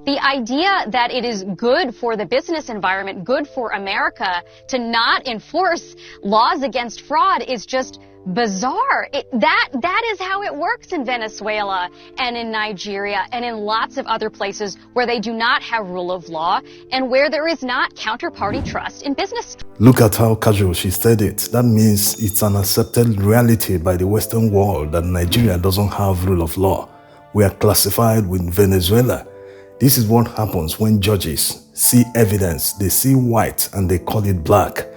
The idea that it is good for the business environment, good for America to not enforce laws against fraud is just bizarre. That is how it works in Venezuela and in Nigeria and in lots of other places where they do not have rule of law and where there is not counterparty trust in business. Look at how casual she said it. That means it's an accepted reality by the Western world that Nigeria doesn't have rule of law. We are classified with Venezuela. This is what happens when judges see evidence, they see white and they call it black.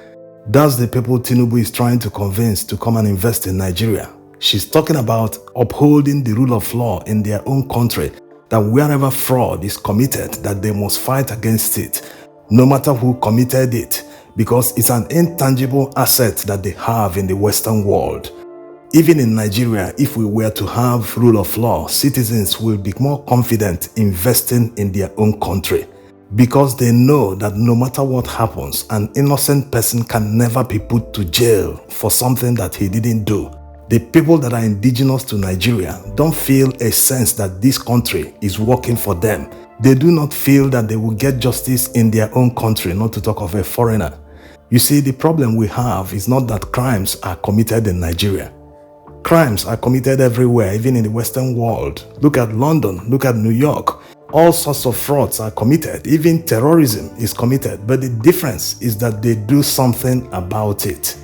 That's the people Tinubu is trying to convince to come and invest in Nigeria. She's talking about upholding the rule of law in their own country, that wherever fraud is committed, that they must fight against it, no matter who committed it, because it's an intangible asset that they have in the Western world. Even in Nigeria, if we were to have rule of law, citizens will be more confident investing in their own country, because they know that no matter what happens, an innocent person can never be put to jail for something that he didn't do. The people that are indigenous to Nigeria don't feel a sense that this country is working for them. They do not feel that they will get justice in their own country, not to talk of a foreigner. You see, the problem we have is not that crimes are committed in Nigeria. Crimes are committed everywhere, even in the Western world. Look at London, look at New York. All sorts of frauds are committed. Even terrorism is committed. But the difference is that they do something about it.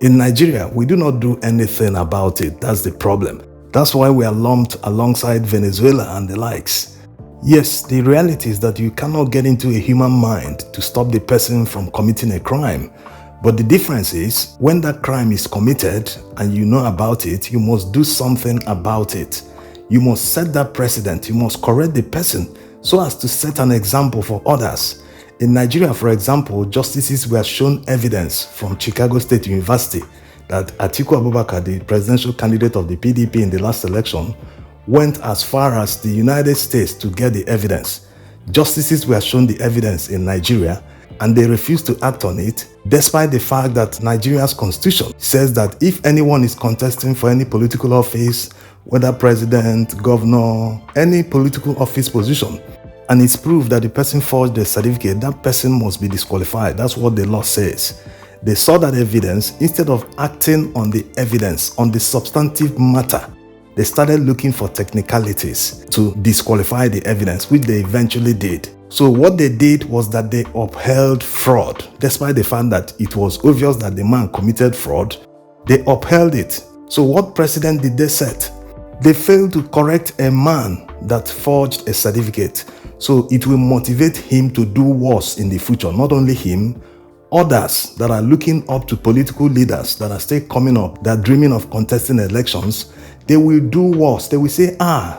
In Nigeria, we do not do anything about it. That's the problem. That's why we are lumped alongside Venezuela and the likes. Yes, the reality is that you cannot get into a human mind to stop the person from committing a crime. But the difference is, when that crime is committed and you know about it, you must do something about it. You must set that precedent. You must correct the person so as to set an example for others. In Nigeria, for example, justices were shown evidence from Chicago State University that Atiku Abubakar, the presidential candidate of the PDP in the last election, went as far as the United States to get the evidence. Justices were shown the evidence in Nigeria and they refused to act on it, despite the fact that Nigeria's constitution says that if anyone is contesting for any political office, whether president, governor, any political office position, and it's proved that the person forged the certificate, that person must be disqualified. That's what the law says. They saw that evidence. Instead of acting on the evidence, on the substantive matter, they started looking for technicalities to disqualify the evidence, which they eventually did. So what they did was that they upheld fraud. Despite the fact that it was obvious that the man committed fraud, they upheld it. So what precedent did they set? They failed to correct a man that forged a certificate. So it will motivate him to do worse in the future. Not only him, others that are looking up to political leaders that are still coming up, that are dreaming of contesting elections, they will do worse. They will say,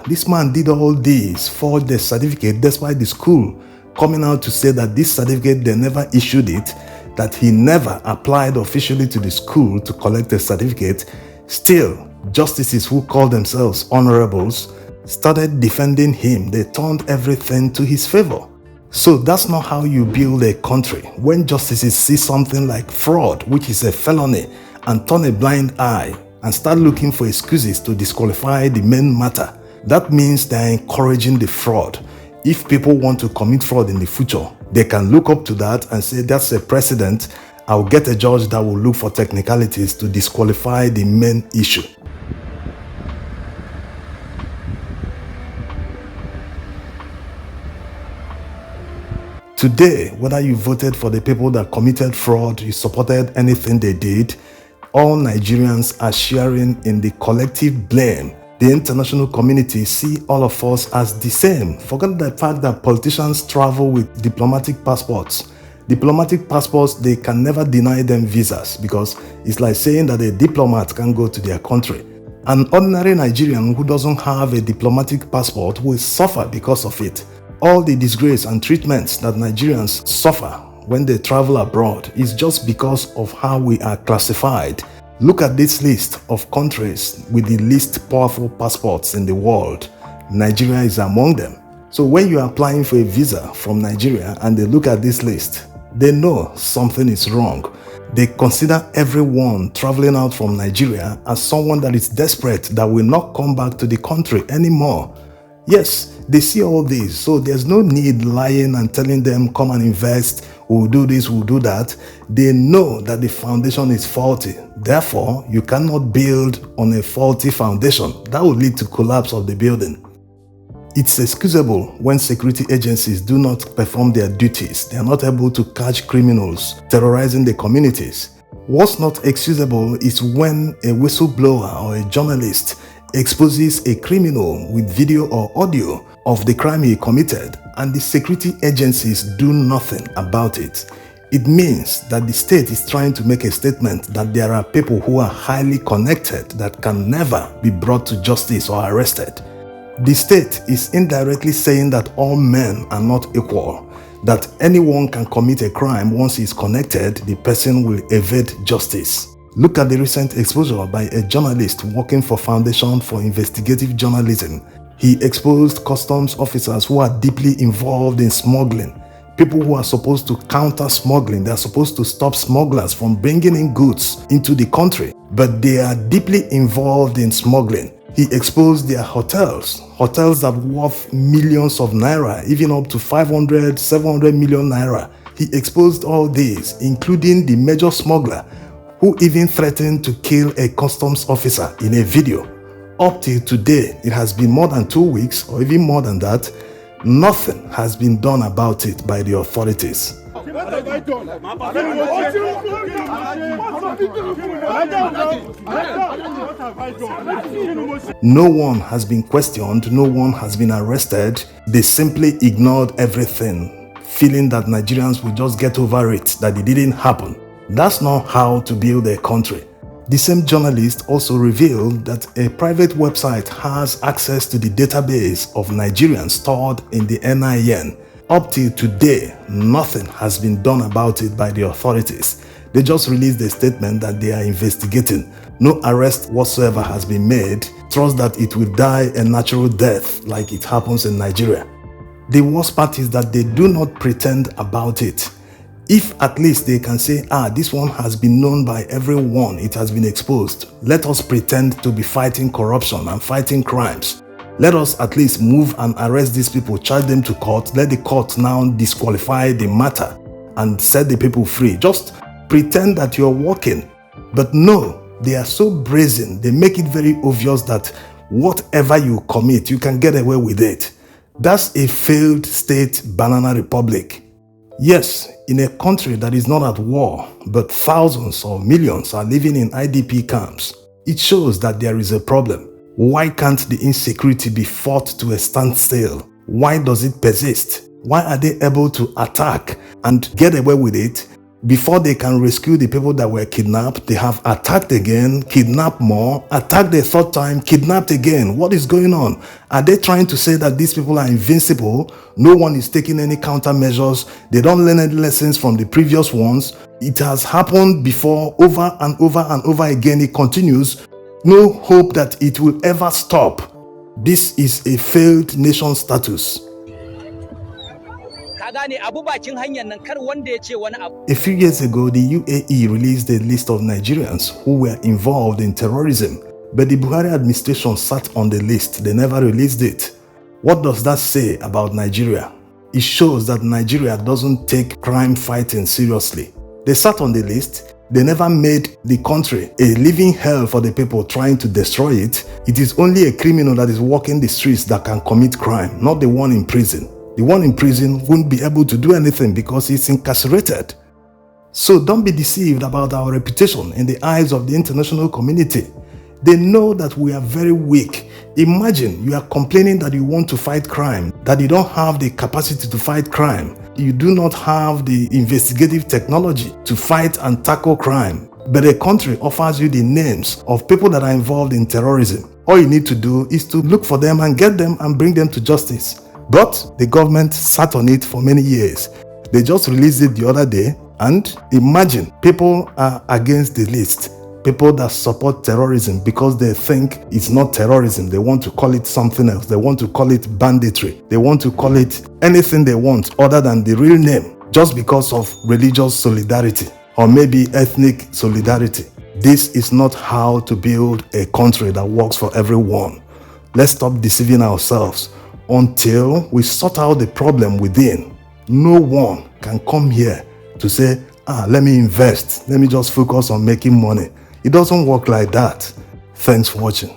this man did all this, forged the certificate, despite the school coming out to say that this certificate, they never issued it, that he never applied officially to the school to collect a certificate. Still, justices who call themselves honorables started defending him. They turned everything to his favor. So that's not how you build a country. When justices see something like fraud, which is a felony, and turn a blind eye and start looking for excuses to disqualify the main matter, that means they're encouraging the fraud. If people want to commit fraud in the future, they can look up to that and say, that's a precedent. I'll get a judge that will look for technicalities to disqualify the main issue. Today, whether you voted for the people that committed fraud, you supported anything they did, all Nigerians are sharing in the collective blame. The international community see all of us as the same. Forget the fact that politicians travel with diplomatic passports. Diplomatic passports, they can never deny them visas because it's like saying that a diplomat can go to their country. An ordinary Nigerian who doesn't have a diplomatic passport will suffer because of it. All the disgrace and treatments that Nigerians suffer when they travel abroad is just because of how we are classified. Look at this list of countries with the least powerful passports in the world. Nigeria is among them. So when you are applying for a visa from Nigeria and they look at this list, they know something is wrong. They consider everyone traveling out from Nigeria as someone that is desperate, that will not come back to the country anymore. Yes, they see all this, so there's no need lying and telling them, come and invest, we'll do this, we'll do that. They know that the foundation is faulty. Therefore, you cannot build on a faulty foundation. That would lead to collapse of the building. It's excusable when security agencies do not perform their duties. They are not able to catch criminals terrorizing the communities. What's not excusable is when a whistleblower or a journalist exposes a criminal with video or audio of the crime he committed and the security agencies do nothing about it. It means that the state is trying to make a statement that there are people who are highly connected that can never be brought to justice or arrested. The state is indirectly saying that all men are not equal, that anyone can commit a crime. Once he is connected, the person will evade justice. Look at the recent exposure by a journalist working for Foundation for Investigative Journalism. He exposed customs officers who are deeply involved in smuggling. People who are supposed to counter smuggling, they are supposed to stop smugglers from bringing in goods into the country, but they are deeply involved in smuggling. He exposed their hotels that worth millions of naira, even up to 500, 700 million naira. He exposed all these, including the major smuggler who even threatened to kill a customs officer in a video. Up till today, it has been more than 2 weeks or even more than that. Nothing has been done about it by the authorities. What have I done? No one has been questioned, no one has been arrested. They simply ignored everything, feeling that Nigerians will just get over it, that it didn't happen. That's not how to build a country. The same journalist also revealed that a private website has access to the database of Nigerians stored in the NIN. Up till today, nothing has been done about it by the authorities. They just released a statement that they are investigating. No arrest whatsoever has been made. Trust that it will die a natural death like it happens in Nigeria. The worst part is that they do not pretend about it. If at least they can say, this one has been known by everyone, it has been exposed. Let us pretend to be fighting corruption and fighting crimes. Let us at least move and arrest these people, charge them to court, let the court now disqualify the matter and set the people free. Just pretend that you're working. But no, they are so brazen, they make it very obvious that whatever you commit, you can get away with it. That's a failed state banana republic. Yes, in a country that is not at war, but thousands or millions are living in IDP camps, it shows that there is a problem. Why can't the insecurity be fought to a standstill? Why does it persist? Why are they able to attack and get away with it? Before they can rescue the people that were kidnapped, they have attacked again, kidnapped more, attacked the third time, kidnapped again. What is going on? Are they trying to say that these people are invincible? No one is taking any countermeasures. They don't learn any lessons from the previous ones. It has happened before, over and over and over again. It continues. No hope that it will ever stop. This is a failed nation status. A few years ago, the UAE released a list of Nigerians who were involved in terrorism, but the Buhari administration sat on the list. They never released it. What does that say about Nigeria? It shows that Nigeria doesn't take crime fighting seriously. They sat on the list. They never made the country a living hell for the people trying to destroy it. It is only a criminal that is walking the streets that can commit crime, not the one in prison. The one in prison won't be able to do anything because he's incarcerated. So don't be deceived about our reputation in the eyes of the international community. They know that we are very weak. Imagine you are complaining that you want to fight crime, that you don't have the capacity to fight crime. You do not have the investigative technology to fight and tackle crime. But a country offers you the names of people that are involved in terrorism. All you need to do is to look for them and get them and bring them to justice. But the government sat on it for many years. They just released it the other day, and imagine people are against the list. People that support terrorism because they think it's not terrorism. They want to call it something else. They want to call it banditry. They want to call it anything they want other than the real name, just because of religious solidarity or maybe ethnic solidarity. This is not how to build a country that works for everyone. Let's stop deceiving ourselves. Until we sort out the problem within, no one can come here to say, let me invest. Let me just focus on making money. It doesn't work like that. Thanks for watching.